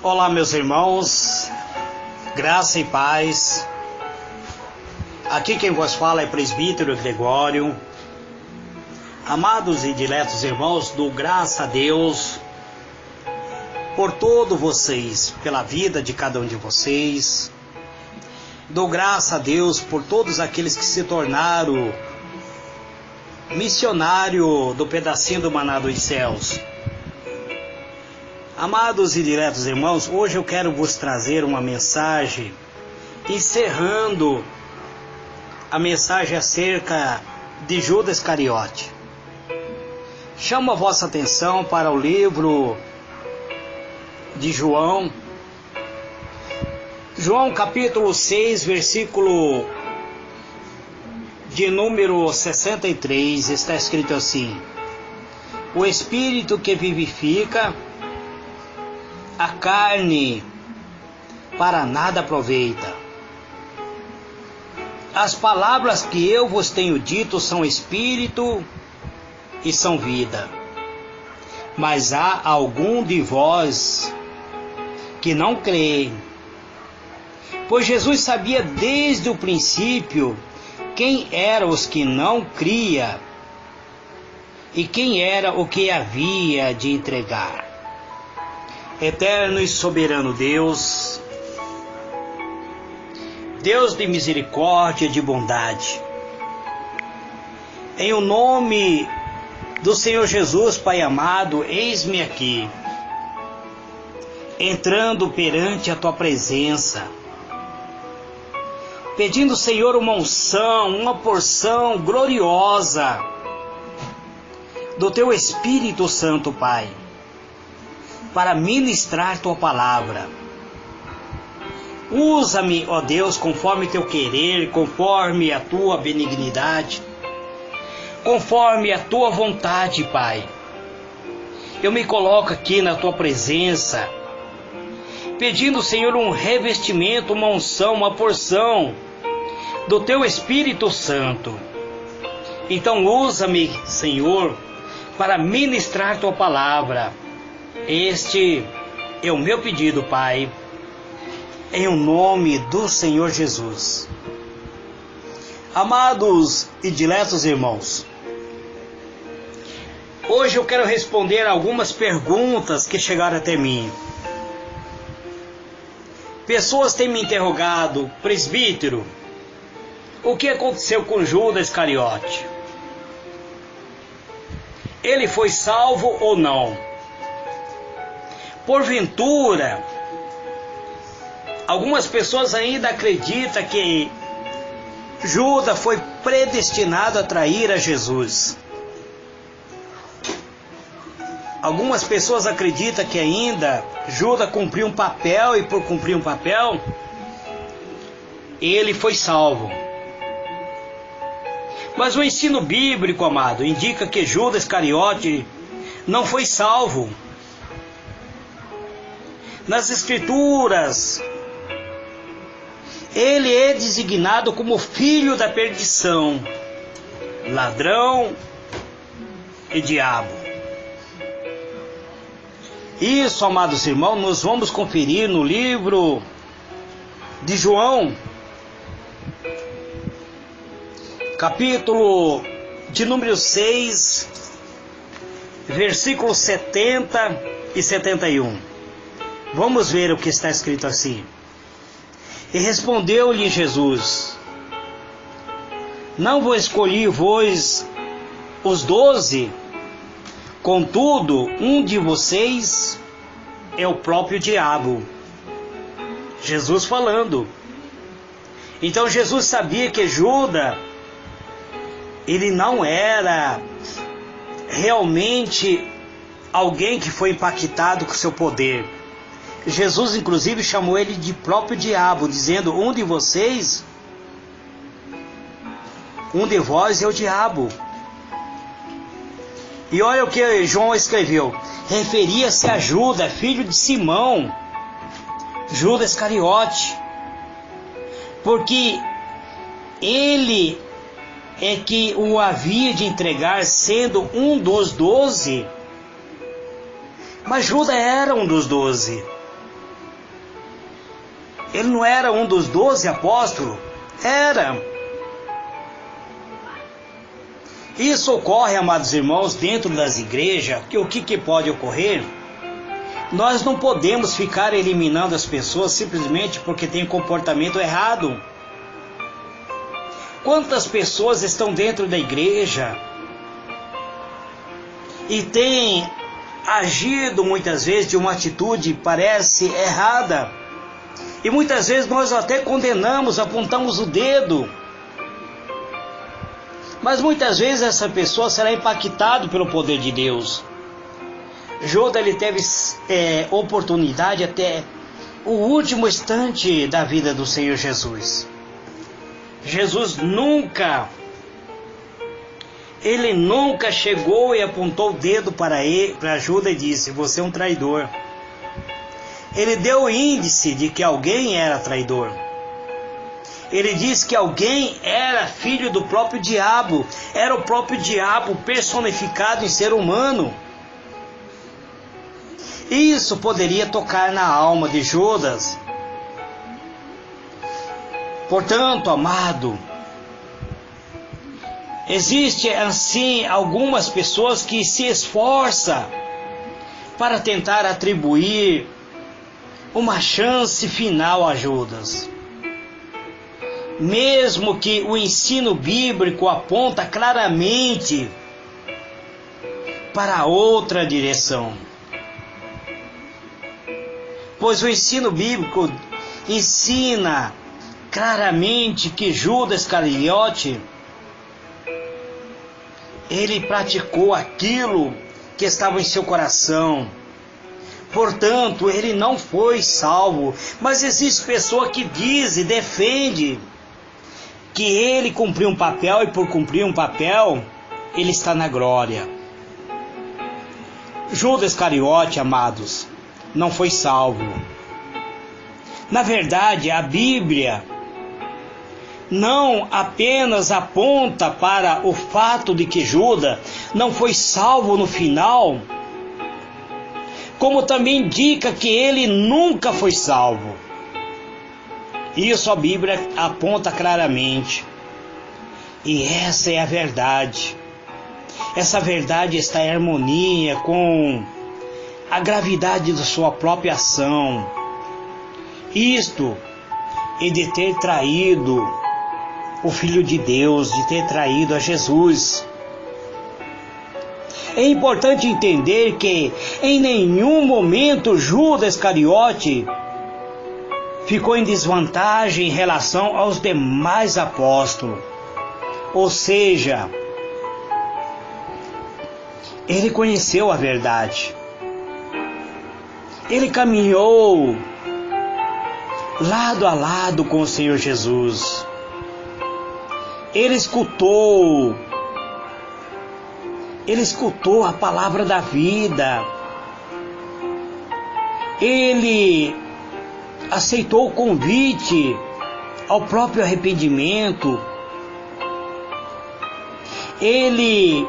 Olá, meus irmãos, graça e paz. Aqui quem vos fala é presbítero Gregório. Amados e diletos irmãos, dou graça a Deus por todos vocês, pela vida de cada um de vocês. Dou graça a Deus por todos aqueles que se tornaram missionário do pedacinho do maná dos céus. Amados e diletos irmãos, hoje eu quero vos trazer uma mensagem, encerrando a mensagem acerca de Judas Iscariote. Chamo a vossa atenção para o livro de João, capítulo 6, versículo de número 63, está escrito assim: o Espírito que vivifica, a carne para nada aproveita. As palavras que eu vos tenho dito são espírito e são vida. Mas há algum de vós que não crê. Pois Jesus sabia desde o princípio quem eram os que não cria e quem era o que havia de entregar. Eterno e soberano Deus, Deus de misericórdia e de bondade, em o nome do Senhor Jesus, Pai amado, eis-me aqui, entrando perante a Tua presença, pedindo, Senhor, uma unção, uma porção gloriosa do Teu Espírito Santo, Pai, para ministrar Tua palavra. Usa-me, ó Deus, conforme Teu querer, conforme a Tua benignidade, conforme a Tua vontade, Pai. Eu me coloco aqui na Tua presença, pedindo, Senhor, um revestimento, uma unção, uma porção do Teu Espírito Santo. Então usa-me, Senhor, para ministrar Tua palavra. Este é o meu pedido, Pai, em o nome do Senhor Jesus. Amados e diletos irmãos, hoje eu quero responder algumas perguntas que chegaram até mim. Pessoas têm me interrogado: presbítero, o que aconteceu com Judas Iscariote? Ele foi salvo ou não? Porventura, algumas pessoas ainda acreditam que Judas foi predestinado a trair a Jesus. Algumas pessoas acreditam que ainda Judas cumpriu um papel e por cumprir um papel, ele foi salvo. Mas o ensino bíblico, amado, indica que Judas Iscariote não foi salvo. Nas Escrituras, ele é designado como filho da perdição, ladrão e diabo. Isso, amados irmãos, nós vamos conferir no livro de João, capítulo de número 6, versículos 70 e 71. Vamos ver o que está escrito assim. E respondeu-lhe Jesus: não vos escolhi vós os 12, contudo, um de vocês é o próprio diabo. Jesus falando. Então Jesus sabia que Judas, ele não era realmente alguém que foi impactado com seu poder. Jesus inclusive chamou ele de próprio diabo, dizendo: um de vocês, um de vós é o diabo. E olha o que João escreveu: referia-se a Judas, filho de Simão, Judas Iscariote, porque ele é que o havia de entregar, sendo um dos 12. Mas Judas era um dos 12. Ele não era um dos 12 apóstolos? Era. Isso ocorre, amados irmãos, dentro das igrejas. O que pode ocorrer? Nós não podemos ficar eliminando as pessoas simplesmente porque têm comportamento errado. Quantas pessoas estão dentro da igreja e têm agido muitas vezes de uma atitude parece errada? E muitas vezes nós até condenamos, apontamos o dedo. Mas muitas vezes essa pessoa será impactada pelo poder de Deus. Judas, ele teve oportunidade até o último instante da vida do Senhor Jesus. Jesus nunca chegou e apontou o dedo para Judas e disse: você é um traidor. Ele deu o índice de que alguém era traidor. Ele disse que alguém era filho do próprio diabo. Era o próprio diabo personificado em ser humano. Isso poderia tocar na alma de Judas. Portanto, amado, existe assim algumas pessoas que se esforçam para tentar atribuir uma chance final a Judas. Mesmo que o ensino bíblico aponta claramente para outra direção. Pois o ensino bíblico ensina claramente que Judas Iscariote, ele praticou aquilo que estava em seu coração. Portanto, ele não foi salvo. Mas existe pessoa que diz e defende que ele cumpriu um papel, e por cumprir um papel, ele está na glória. Judas Iscariote, amados, não foi salvo. Na verdade, a Bíblia não apenas aponta para o fato de que Judas não foi salvo no final, como também indica que ele nunca foi salvo. Isso a Bíblia aponta claramente. E essa é a verdade. Essa verdade está em harmonia com a gravidade da sua própria ação. Isto é de ter traído o Filho de Deus, de ter traído a Jesus. É importante entender que em nenhum momento Judas Iscariote ficou em desvantagem em relação aos demais apóstolos. Ou seja, ele conheceu a verdade. Ele caminhou lado a lado com o Senhor Jesus. Ele escutou a palavra da vida. Ele aceitou o convite ao próprio arrependimento. Ele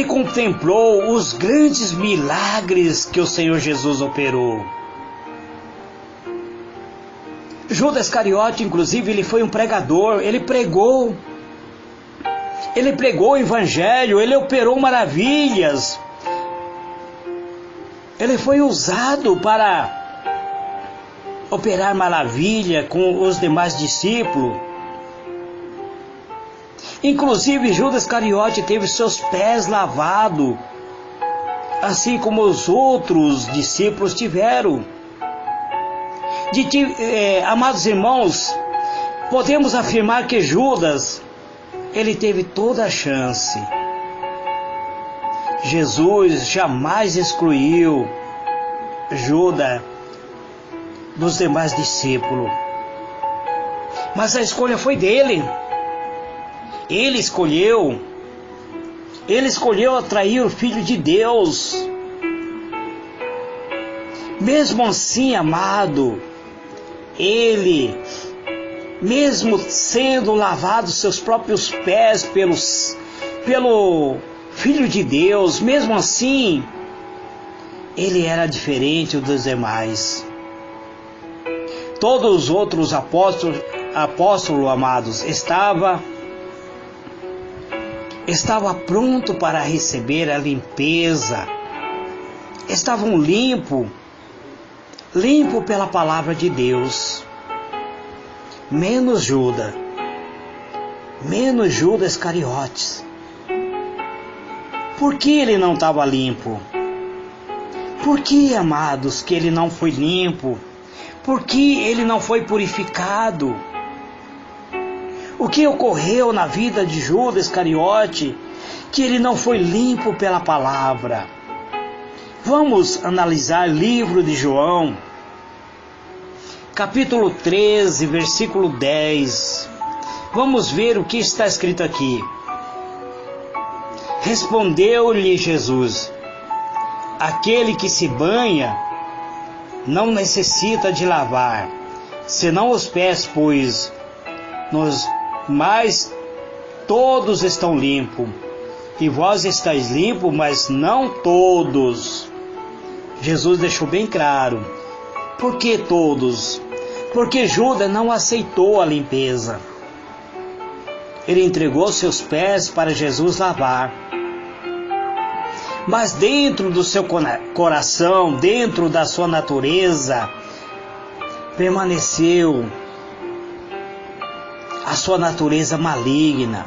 contemplou os grandes milagres que o Senhor Jesus operou. Judas Iscariote, inclusive, ele foi um pregador. Ele pregou o evangelho, ele operou maravilhas. Ele foi usado para operar maravilha com os demais discípulos. Inclusive Judas Iscariote teve seus pés lavados, assim como os outros discípulos tiveram. Amados irmãos, podemos afirmar que Judas, ele teve toda a chance. Jesus jamais excluiu Judas dos demais discípulos. Mas a escolha foi dele. Ele escolheu atrair o Filho de Deus. Mesmo assim, amado, ele, mesmo sendo lavado seus próprios pés pelo Filho de Deus, mesmo assim, ele era diferente dos demais. Todos os outros apóstolos, amados, estava pronto para receber a limpeza. Estavam limpo pela palavra de Deus. Menos Judas Iscariotes. Por que ele não estava limpo? Por que, amados, que ele não foi limpo? Por que ele não foi purificado? O que ocorreu na vida de Judas Iscariote que ele não foi limpo pela palavra? Vamos analisar o livro de João, capítulo 13, versículo 10. Vamos ver o que está escrito aqui. Respondeu-lhe Jesus: aquele que se banha não necessita de lavar, senão os pés, pois mas todos estão limpos. E vós estáis limpos, mas não todos. Jesus deixou bem claro. Por que todos? Porque Judas não aceitou a limpeza. Ele entregou seus pés para Jesus lavar. Mas dentro do seu coração, dentro da sua natureza, permaneceu a sua natureza maligna.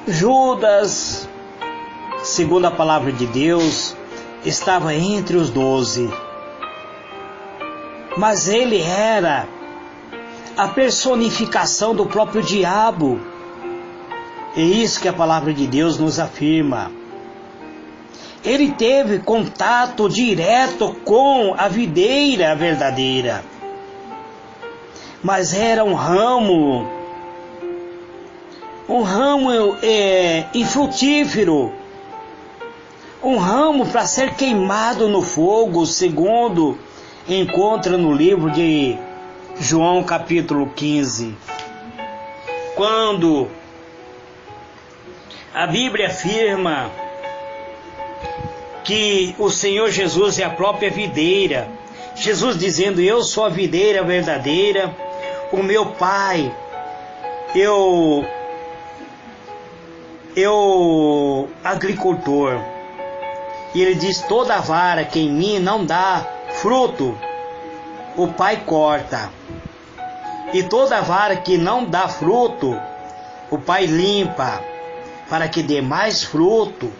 Judas, segundo a palavra de Deus, estava entre os 12. Mas ele era a personificação do próprio diabo. É isso que a palavra de Deus nos afirma. Ele teve contato direto com a videira verdadeira. Mas era um ramo infrutífero, um ramo para ser queimado no fogo, segundo encontra no livro de João capítulo 15, quando a Bíblia afirma que o Senhor Jesus é a própria videira. Jesus dizendo: eu sou a videira verdadeira, o meu Pai, eu agricultor. E ele diz: toda vara que em mim não dá fruto, o Pai corta. E toda vara que não dá fruto, o Pai limpa, para que dê mais fruto.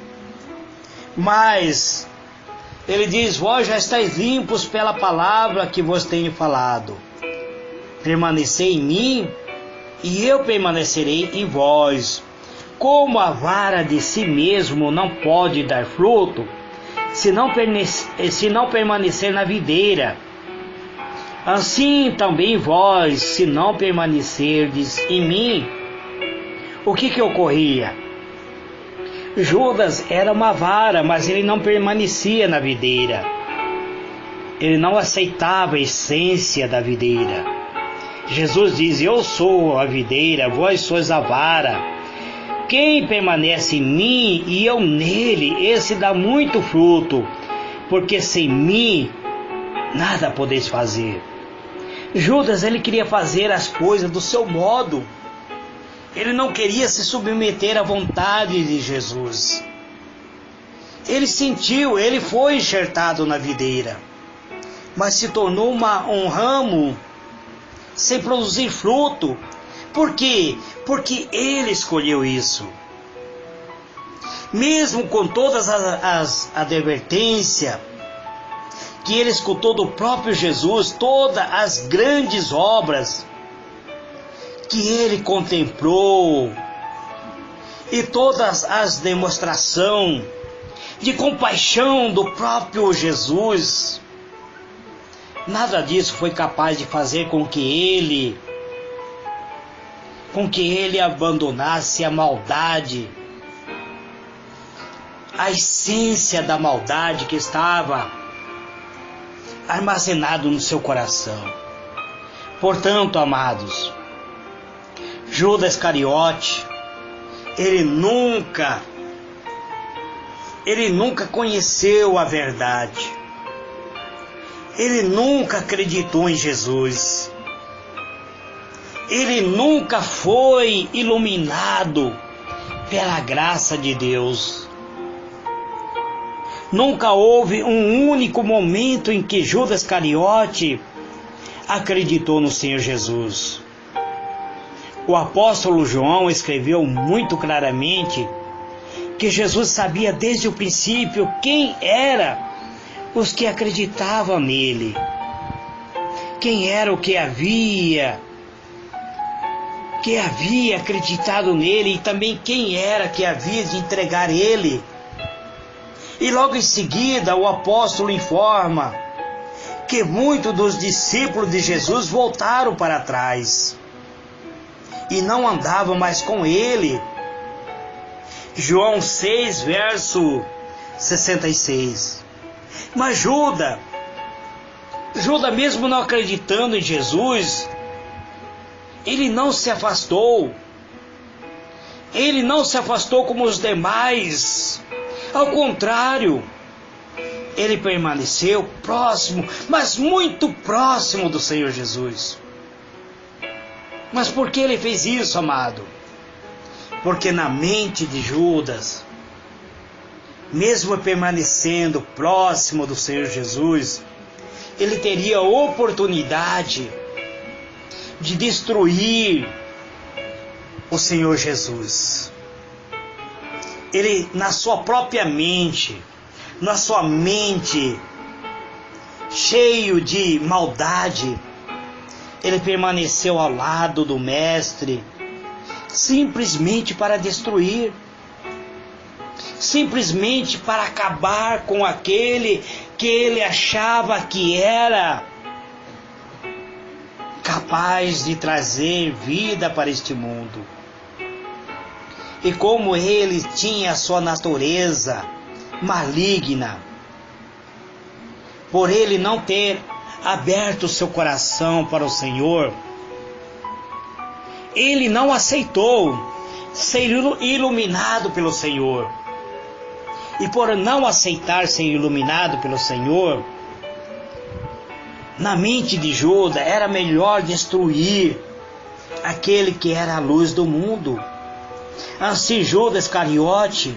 Mas ele diz: vós já estáis limpos pela palavra que vos tenho falado. Permanecei em mim, e eu permanecerei em vós. Como a vara de si mesmo não pode dar fruto, se não permanecer na videira, assim também vós, se não permanecerdes em mim. O que ocorria? Judas era uma vara, mas ele não permanecia na videira. Ele não aceitava a essência da videira. Jesus diz: eu sou a videira, vós sois a vara. Quem permanece em mim e eu nele, esse dá muito fruto, porque sem mim nada podeis fazer. Judas, ele queria fazer as coisas do seu modo. Ele não queria se submeter à vontade de Jesus. Ele sentiu, ele foi enxertado na videira, mas se tornou um ramo sem produzir fruto. Por quê? Porque ele escolheu isso. Mesmo com todas as advertências que ele escutou do próprio Jesus, todas as grandes obras que ele contemplou e todas as demonstrações de compaixão do próprio Jesus, nada disso foi capaz de fazer com que ele abandonasse a maldade, a essência da maldade que estava armazenado no seu coração. Portanto, amados, Judas Iscariote, ele nunca conheceu a verdade. ele nunca acreditou em Jesus. Ele nunca foi iluminado pela graça de Deus. Nunca houve um único momento em que Judas Iscariote acreditou no Senhor Jesus. O apóstolo João escreveu muito claramente que Jesus sabia desde o princípio quem eram os que acreditavam nele, quem era o que havia acreditado nele, e também quem era que havia de entregar ele. E logo em seguida o apóstolo informa que muitos dos discípulos de Jesus voltaram para trás e não andavam mais com ele. João 6, verso 66. Mas Judas mesmo não acreditando em Jesus, ele não se afastou. Ele não se afastou como os demais. Ao contrário, ele permaneceu próximo, mas muito próximo do Senhor Jesus. Mas por que ele fez isso, amado? Porque na mente de Judas, mesmo permanecendo próximo do Senhor Jesus, ele teria a oportunidade de destruir o Senhor Jesus. Ele, na sua própria mente, na sua mente cheio de maldade, ele permaneceu ao lado do Mestre, simplesmente para destruir, simplesmente para acabar com aquele que ele achava que era capaz de trazer vida para este mundo. E como ele tinha a sua natureza maligna, por ele não ter aberto seu coração para o Senhor, ele não aceitou ser iluminado pelo Senhor. E por não aceitar ser iluminado pelo Senhor, na mente de Judas era melhor destruir aquele que era a luz do mundo. Assim, Judas Iscariote,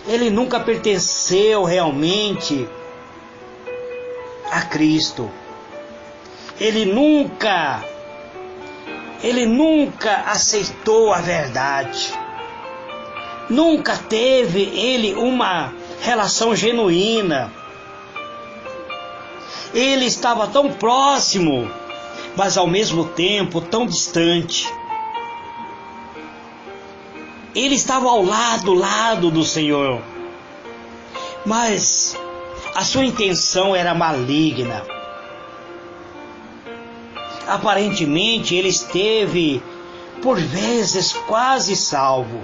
ele nunca pertenceu realmente a Cristo. Ele nunca aceitou a verdade. Nunca teve ele uma relação genuína. Ele estava tão próximo, mas ao mesmo tempo tão distante. Ele estava ao lado do Senhor, mas a sua intenção era maligna. Aparentemente ele esteve por vezes quase salvo,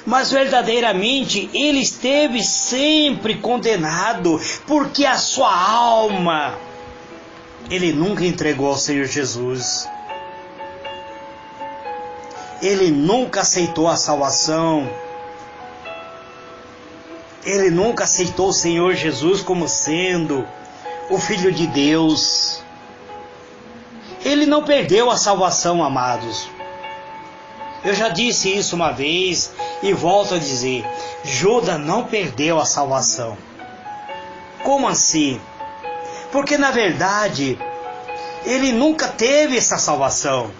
mas verdadeiramente ele esteve sempre condenado, porque a sua alma ele nunca entregou ao Senhor Jesus. Ele nunca aceitou a salvação. Ele nunca aceitou o Senhor Jesus como sendo o Filho de Deus. Ele não perdeu a salvação, amados. Eu já disse isso uma vez e volto a dizer: Judas não perdeu a salvação. Como assim? Porque na verdade ele nunca teve essa salvação.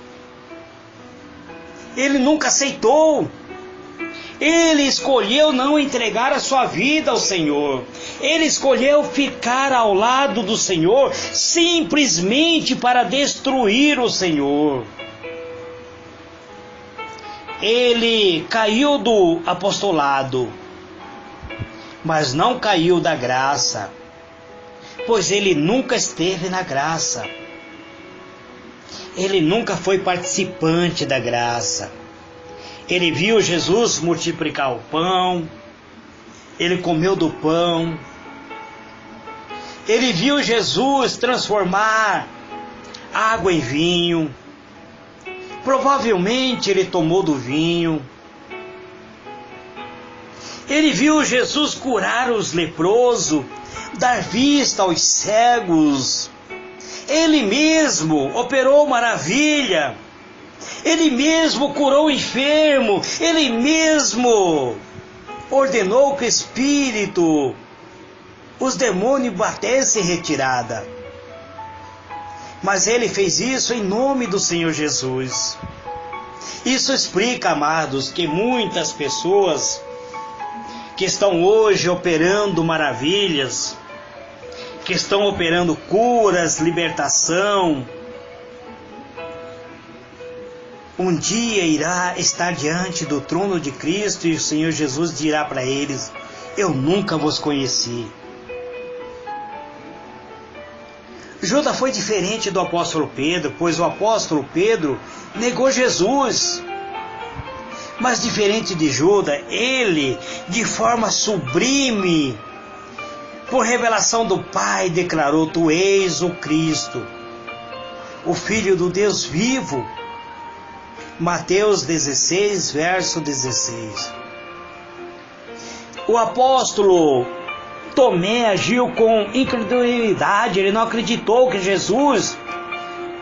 Ele nunca aceitou. Ele escolheu não entregar a sua vida ao Senhor. Ele escolheu ficar ao lado do Senhor simplesmente para destruir o Senhor. Ele caiu do apostolado, mas não caiu da graça, pois ele nunca esteve na graça. Ele nunca foi participante da graça. Ele viu Jesus multiplicar o pão, ele comeu do pão, ele viu Jesus transformar água em vinho, provavelmente ele tomou do vinho, Ele viu Jesus curar os leprosos, dar vista aos cegos. Ele mesmo operou maravilha. Ele mesmo curou o enfermo. Ele mesmo ordenou que o espírito, os demônios batessem em retirada. Mas ele fez isso em nome do Senhor Jesus. Isso explica, amados, que muitas pessoas que estão hoje operando maravilhas, que estão operando curas, libertação, um dia irá estar diante do trono de Cristo e o Senhor Jesus dirá para eles: eu nunca vos conheci. Judas foi diferente do apóstolo Pedro, pois o apóstolo Pedro negou Jesus. Mas diferente de Judas, ele, de forma sublime, por revelação do Pai, declarou: tu és o Cristo, o Filho do Deus vivo. Mateus 16, verso 16. O apóstolo Tomé agiu com incredulidade, ele não acreditou que Jesus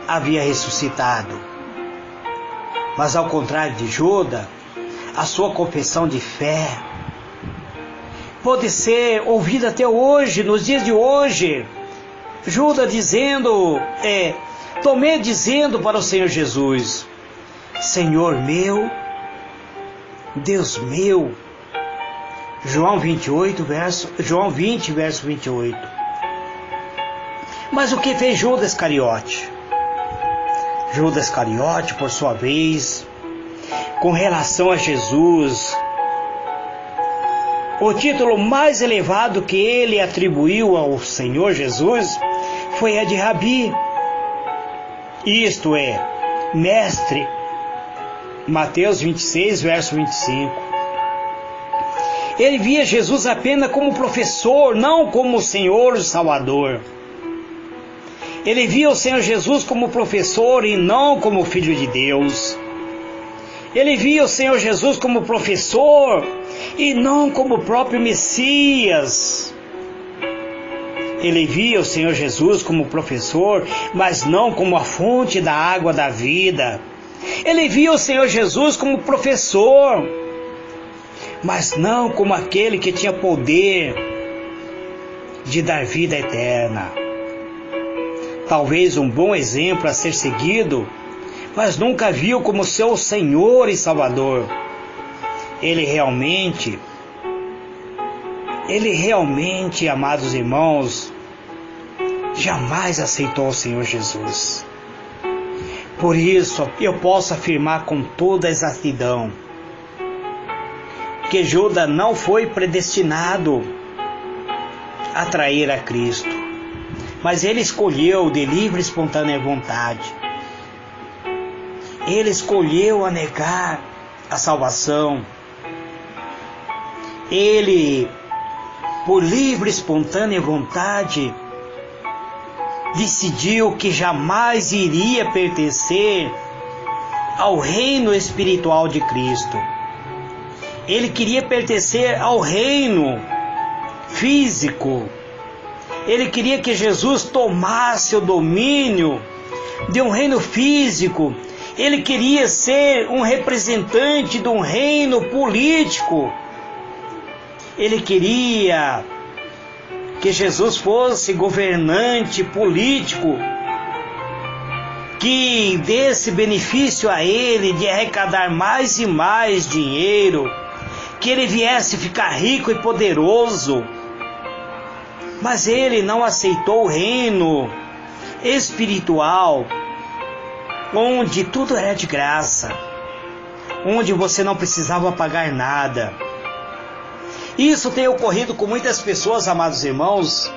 havia ressuscitado. Mas ao contrário de Judas, a sua confissão de fé pode ser ouvida até hoje, nos dias de hoje. Judas dizendo, Tomé dizendo para o Senhor Jesus: Senhor meu, Deus meu. João 20, verso 28. Mas o que fez Judas Iscariote? Judas Iscariote, por sua vez, com relação a Jesus, o título mais elevado que ele atribuiu ao Senhor Jesus foi a de Rabi, isto é, mestre. Mateus 26, verso 25. Ele via Jesus apenas como professor, não como Senhor e Salvador. Ele via o Senhor Jesus como professor e não como Filho de Deus. Ele via o Senhor Jesus como professor e não como o próprio Messias. Ele via o Senhor Jesus como professor, mas não como a fonte da água da vida. Ele via o Senhor Jesus como professor, mas não como aquele que tinha poder de dar vida eterna. Talvez um bom exemplo a ser seguido, mas nunca viu como seu Senhor e Salvador. Ele realmente, amados irmãos, jamais aceitou o Senhor Jesus. Por isso, eu posso afirmar com toda exatidão que Judas não foi predestinado a trair a Cristo, mas ele escolheu de livre e espontânea vontade. Ele escolheu a negar a salvação. Ele, por livre e espontânea vontade, decidiu que jamais iria pertencer ao reino espiritual de Cristo. Ele queria pertencer ao reino físico. Ele queria que Jesus tomasse o domínio de um reino físico. Ele queria ser um representante de um reino político. Ele queria que Jesus fosse governante político, que desse benefício a ele de arrecadar mais e mais dinheiro, que ele viesse ficar rico e poderoso. Mas ele não aceitou o reino espiritual, onde tudo era de graça, onde você não precisava pagar nada. Isso tem ocorrido com muitas pessoas, amados irmãos,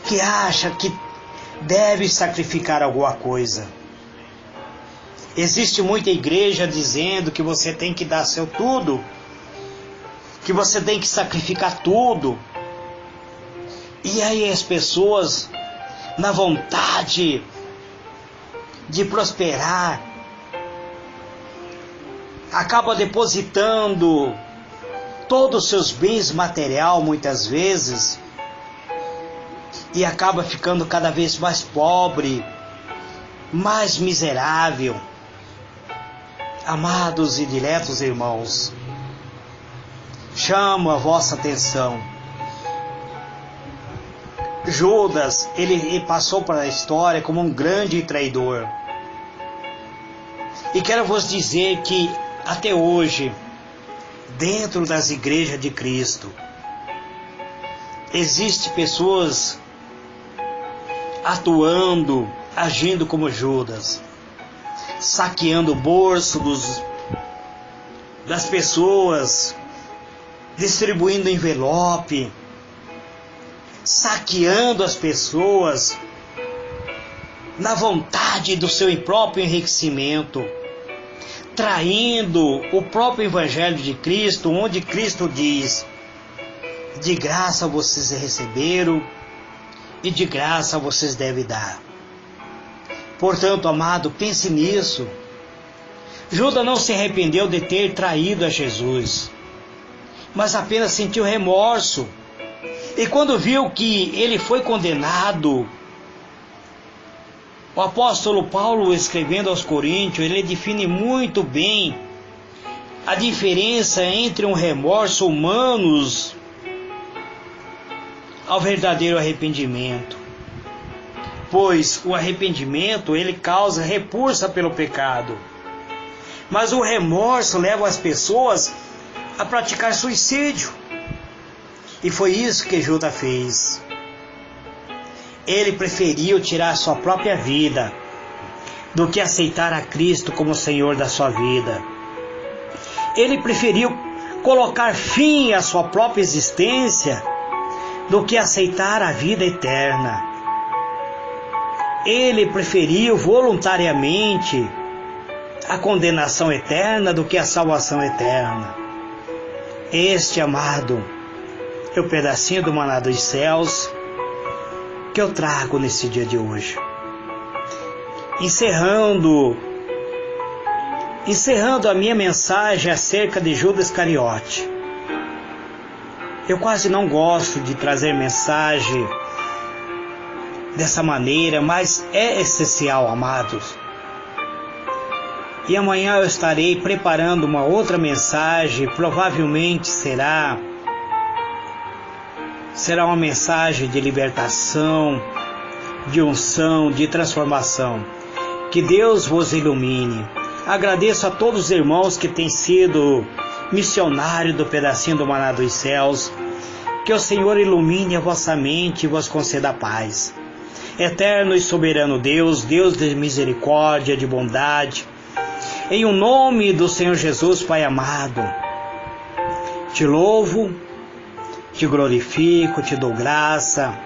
que acham que deve sacrificar alguma coisa. Existe muita igreja dizendo que você tem que dar seu tudo, que você tem que sacrificar tudo. E aí as pessoas, na vontade de prosperar, acabam depositando todos os seus bens material muitas vezes e acaba ficando cada vez mais pobre, mais miserável. Amados e diletos irmãos, chamo a vossa atenção. Judas, ele passou para a história como um grande traidor. E quero vos dizer que até hoje, dentro das igrejas de Cristo, existem pessoas atuando, agindo como Judas, saqueando o bolso das pessoas, distribuindo envelope, saqueando as pessoas na vontade do seu próprio enriquecimento, traindo o próprio Evangelho de Cristo, onde Cristo diz: de graça vocês receberam e de graça vocês devem dar. Portanto, amado, pense nisso. Judas não se arrependeu de ter traído a Jesus, mas apenas sentiu remorso. E quando viu que ele foi condenado, o apóstolo Paulo, escrevendo aos Coríntios, ele define muito bem a diferença entre um remorso humano ao verdadeiro arrependimento. Pois o arrependimento, ele causa repulsa pelo pecado, mas o remorso leva as pessoas a praticar suicídio. E foi isso que Judas fez. Ele preferiu tirar sua própria vida do que aceitar a Cristo como Senhor da sua vida. Ele preferiu colocar fim à sua própria existência do que aceitar a vida eterna. Ele preferiu voluntariamente a condenação eterna do que a salvação eterna. Este, amado, é o pedacinho do maná dos céus que eu trago nesse dia de hoje. Encerrando a minha mensagem acerca de Judas Iscariote. Eu quase não gosto de trazer mensagem dessa maneira, mas é essencial, amados. E amanhã eu estarei preparando uma outra mensagem, provavelmente será uma mensagem de libertação, de unção, de transformação. Que Deus vos ilumine. Agradeço a todos os irmãos que têm sido missionários do pedacinho do maná dos céus. Que o Senhor ilumine a vossa mente e vos conceda paz. Eterno e soberano Deus, Deus de misericórdia, de bondade, em o nome do Senhor Jesus, Pai amado, te louvo, te glorifico, te dou graça.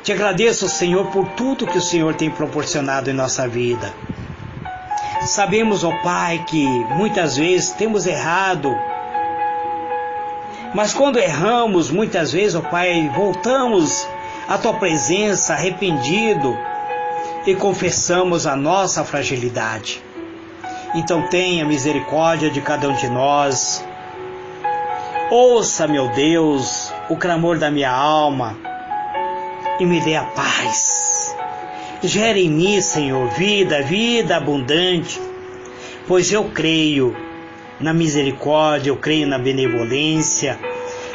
Te agradeço, Senhor, por tudo que o Senhor tem proporcionado em nossa vida. Sabemos, ó Pai, que muitas vezes temos errado, mas quando erramos, muitas vezes, ó Pai, voltamos à Tua presença arrependido e confessamos a nossa fragilidade. Então tenha misericórdia de cada um de nós. Ouça, meu Deus, o clamor da minha alma e me dê a paz. Gere em mim, Senhor, vida abundante, pois eu creio na misericórdia, eu creio na benevolência,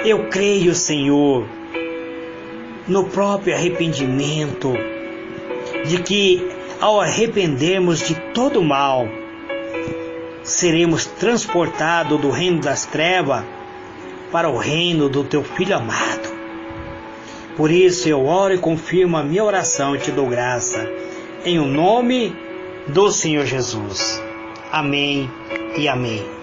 eu creio, Senhor, no próprio arrependimento, de que ao arrependermos de todo mal, seremos transportados do reino das trevas para o reino do Teu Filho amado. Por isso eu oro e confirmo a minha oração e te dou graça, em o nome do Senhor Jesus. Amém e amém.